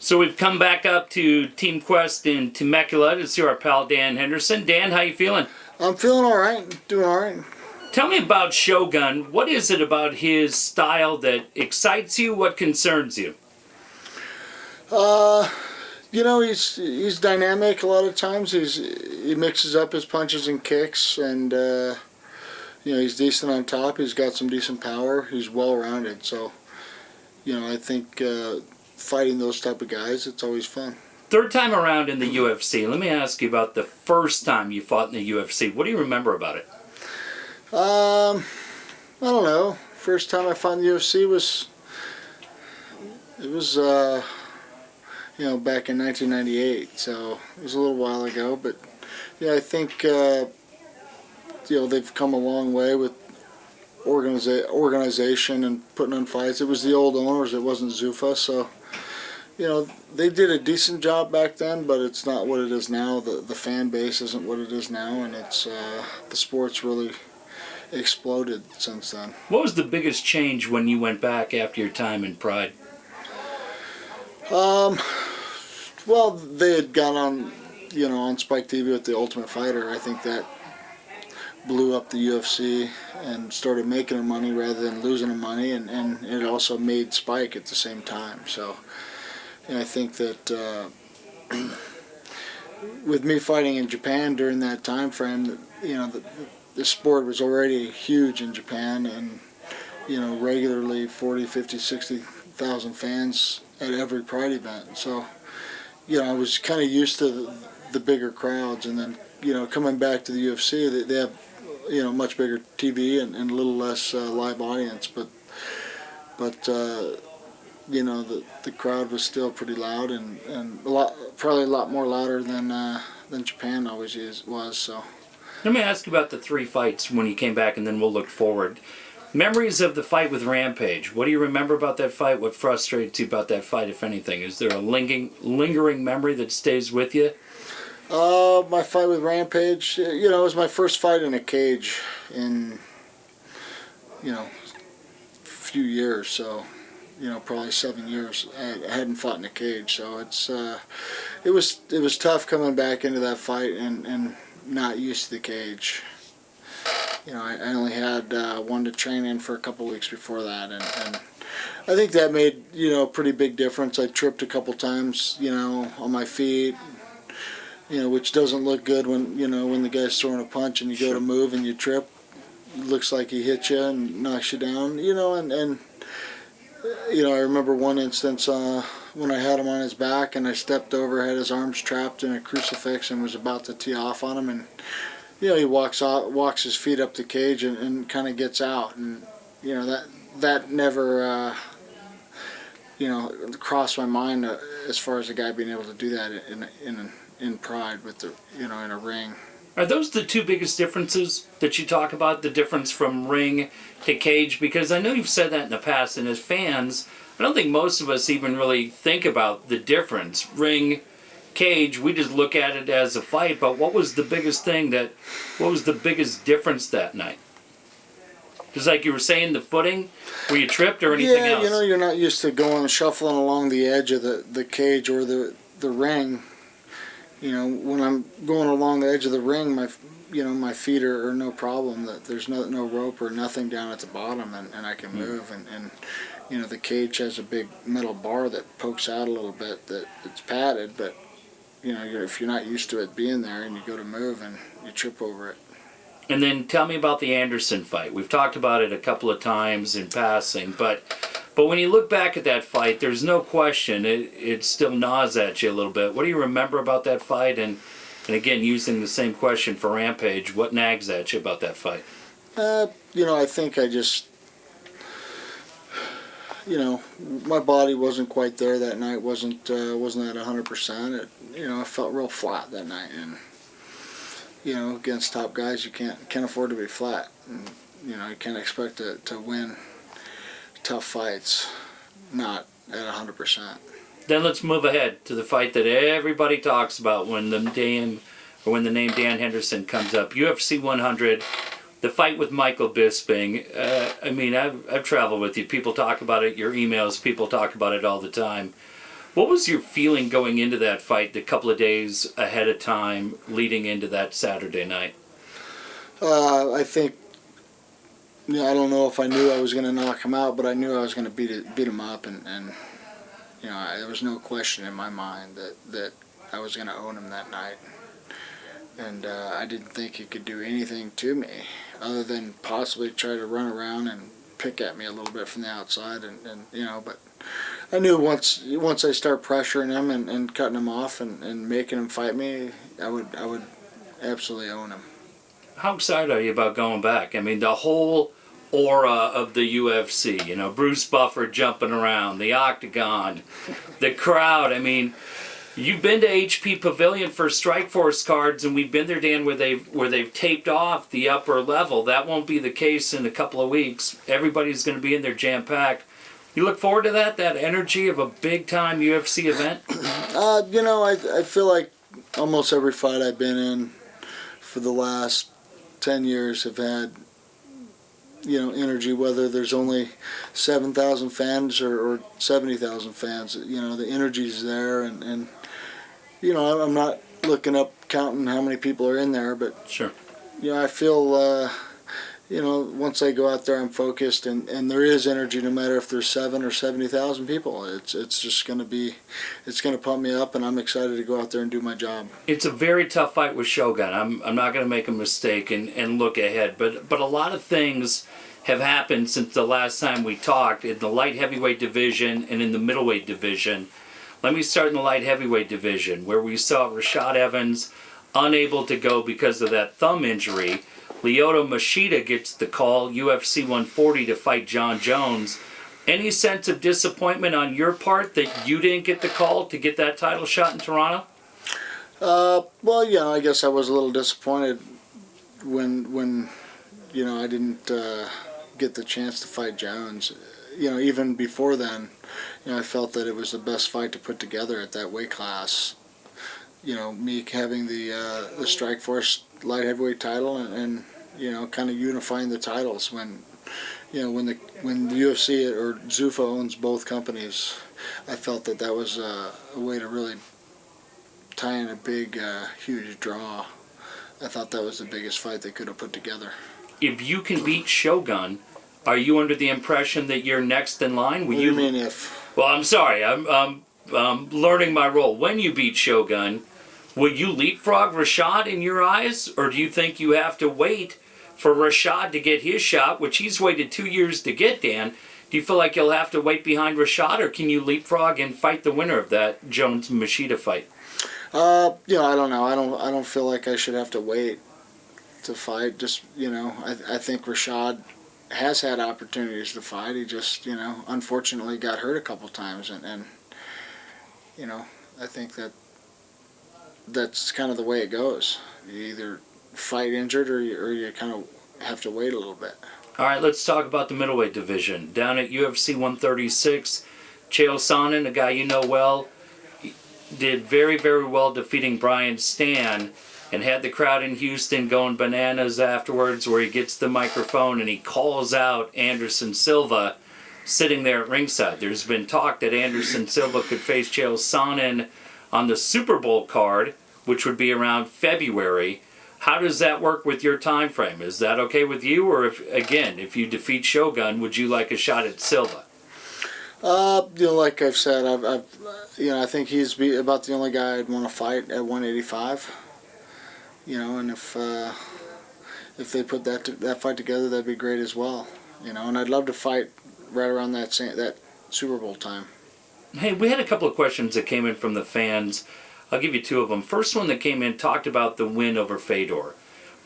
So we've come back up to Team Quest in Temecula to see our pal Dan Henderson. Dan, how you feeling? I'm feeling all right, doing all right. Tell me about Shogun. What is it about his style that excites you? What concerns you? He's dynamic a lot of times. He mixes up his punches and kicks, and he's decent on top. He's got some decent power. He's well-rounded. So, I think fighting those type of guys, it's always fun. Third time around in the UFC. Let me ask you about the first time you fought in the UFC. What do you remember about it? I don't know. First time I fought in the UFC was back in 1998. So it was a little while ago. But yeah, I think they've come a long way with organization and putting on fights. It was the old owners. It wasn't Zuffa, so. They did a decent job back then, but it's not what it is now. The fan base isn't what it is now, and it's the sport's really exploded since then. What was the biggest change when you went back after your time in Pride? Well, they had gone on, on Spike TV with The Ultimate Fighter. I think that blew up the UFC and started making their money rather than losing their money, and it also made Spike at the same time. So. And I think that with me fighting in Japan during that time frame, the sport was already huge in Japan, and regularly 40, 50, 60,000 fans at every Pride event. So, I was kind of used to the bigger crowds, and then coming back to the UFC, they have much bigger TV and a little less live audience, but. The crowd was still pretty loud and probably a lot more louder than Japan always was. So. Let me ask you about the 3 fights when you came back, and then we'll look forward. Memories of the fight with Rampage. What do you remember about that fight? What frustrates you about that fight, if anything? Is there a lingering memory that stays with you? My fight with Rampage, it was my first fight in a cage in, a few years, so. Probably 7 years. I hadn't fought in a cage, so it was tough coming back into that fight and not used to the cage. I only had one to train in for a couple weeks before that, and I think that made a pretty big difference. I tripped a couple times, on my feet, which doesn't look good when the guy's throwing a punch and you go to move and you trip. It looks like he hits you and knocks you down, and I remember one instance when I had him on his back and I stepped over, had his arms trapped in a crucifix and was about to tee off on him, and he walks his feet up the cage and kind of gets out, and that never crossed my mind as far as a guy being able to do that in Pride with in a ring. Are those the 2 biggest differences that you talk about, the difference from ring to cage? Because I know you've said that in the past, and as fans, I don't think most of us even really think about the difference. Ring, cage, we just look at it as a fight, but what was the biggest difference that night? Just like you were saying, the footing, were you tripped or anything else? Yeah, you're not used to shuffling along the edge of the cage or the ring. When I'm going along the edge of the ring, my feet are no problem. That there's no rope or nothing down at the bottom, and I can move. And the cage has a big metal bar that pokes out a little bit. That it's padded, but if you're not used to it being there and you go to move and you trip over it. And then tell me about the Anderson fight. We've talked about it a couple of times in passing, but when you look back at that fight, there's no question it still gnaws at you a little bit. What do you remember about that fight? And again, using the same question for Rampage, what nags at you about that fight? I think I just, my body wasn't quite there that night. wasn't at 100%. I felt real flat that night, and against top guys, you can't afford to be flat. And, you can't expect to win tough fights, not at 100%. Then let's move ahead to the fight that everybody talks about when the name Dan Henderson comes up. UFC 100, the fight with Michael Bisping. I've traveled with you. People talk about it, your emails, people talk about it all the time. What was your feeling going into that fight the couple of days ahead of time leading into that Saturday night? I think, I don't know if I knew I was going to knock him out, but I knew I was going to beat him up, and there was no question in my mind that I was going to own him that night. And I didn't think he could do anything to me other than possibly try to run around and pick at me a little bit from the outside, but I knew once I start pressuring him and cutting him off and making him fight me, I would absolutely own him. How excited are you about going back? I mean, the whole aura of the UFC, Bruce Buffer jumping around, the octagon, the crowd. I mean, you've been to HP Pavilion for Strikeforce cards, and we've been there, Dan, where they've taped off the upper level. That won't be the case in a couple of weeks. Everybody's going to be in there jam-packed. You look forward to that energy of a big-time UFC event? I feel like almost every fight I've been in for the last 10 years have had, energy, whether there's only 7,000 fans or 70,000 fans. The energy's there, and I'm not looking up counting how many people are in there, but sure. I feel once I go out there, I'm focused, and there is energy no matter if there's 7 or 70,000 people. It's just going to pump me up, and I'm excited to go out there and do my job. It's a very tough fight with Shogun. I'm not going to make a mistake and look ahead, but a lot of things have happened since the last time we talked in the light heavyweight division and in the middleweight division. Let me start in the light heavyweight division, where we saw Rashad Evans unable to go because of that thumb injury. Lyoto Machida gets the call, UFC 140, to fight John Jones. Any sense of disappointment on your part that you didn't get the call to get that title shot in Toronto? I guess I was a little disappointed when I didn't get the chance to fight Jones. Even before then, I felt that it was the best fight to put together at that weight class. Me having the Strikeforce light heavyweight title and kind of unifying the titles when the UFC or Zuffa owns both companies. I felt that was a way to really tie in a big, huge draw. I thought that was the biggest fight they could have put together. If you can beat Shogun, are you under the impression that you're next in line? What do you mean if? Well, I'm sorry. I'm learning my role. When you beat Shogun, will you leapfrog Rashad in your eyes? Or do you think you have to wait for Rashad to get his shot, which he's waited 2 years to get, Dan? Do you feel like you'll have to wait behind Rashad, or can you leapfrog and fight the winner of that Jones-Machida fight? I don't know. I don't feel like I should have to wait to fight. Just, I think Rashad has had opportunities to fight. He just, unfortunately got hurt a couple times, and I think that's kind of the way it goes. You either fight injured or you kind of have to wait a little bit. All right, let's talk about the middleweight division. Down at UFC 136, Chael Sonnen, a guy you know well, did very, very well defeating Brian Stann and had the crowd in Houston going bananas afterwards, where he gets the microphone and he calls out Anderson Silva sitting there at ringside. There's been talk that Anderson Silva could face Chael Sonnen on the Super Bowl card, which would be around February. How does that work with your time frame? Is that okay with you? Or if you defeat Shogun, would you like a shot at Silva? Like I've said, I think he's about the only guy I'd want to fight at 185. And if they put that fight together, that'd be great as well. And I'd love to fight right around that Super Bowl time. Hey, we had a couple of questions that came in from the fans. I'll give you two of them. First one that came in talked about the win over Fedor.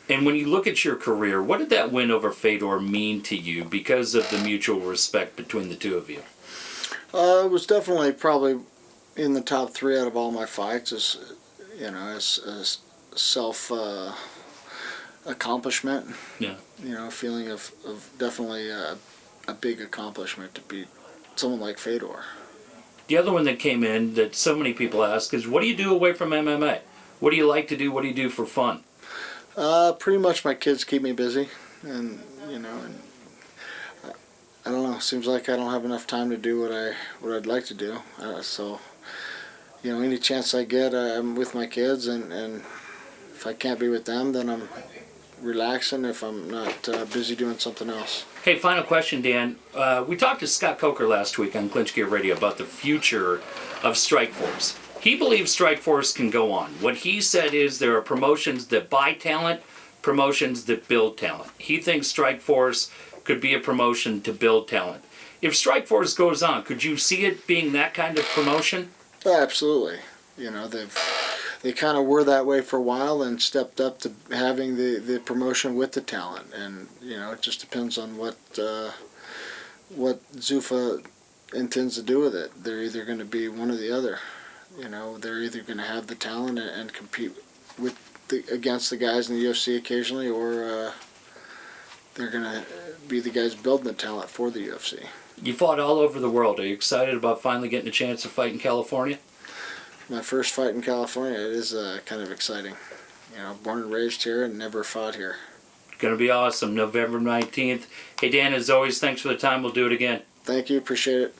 And when you look at your career, what did that win over Fedor mean to you because of the mutual respect between the two of you? It was definitely probably in the top 3 out of all my fights as self accomplishment. Yeah. Feeling of definitely a big accomplishment to beat someone like Fedor. The other one that came in that so many people ask is, what do you do away from MMA? What do you like to do? What do you do for fun? Pretty much my kids keep me busy, and I don't know. Seems like I don't have enough time to do what I'd like to do. So you know, any chance I get, I'm with my kids, and if I can't be with them, then I'm relaxing if I'm not busy doing something else. Hey, final question, Dan. We talked to Scott Coker last week on Clinch Gear Radio about the future of Strikeforce. He believes Strikeforce can go on. What he said is there are promotions that buy talent, promotions that build talent. He thinks Strikeforce could be a promotion to build talent. If Strikeforce goes on, could you see it being that kind of promotion? Yeah, absolutely. You know, they kind of were that way for a while and stepped up to having the promotion with the talent. And, you know, it just depends on what Zuffa intends to do with it. They're either going to be one or the other. You know, they're either going to have the talent and compete against the guys in the UFC occasionally, or they're going to be the guys building the talent for the UFC. You fought all over the world. Are you excited about finally getting a chance to fight in California? My first fight in California, it is kind of exciting. You know, born and raised here and never fought here. Going to be awesome, November 19th. Hey, Dan, as always, thanks for the time. We'll do it again. Thank you. Appreciate it.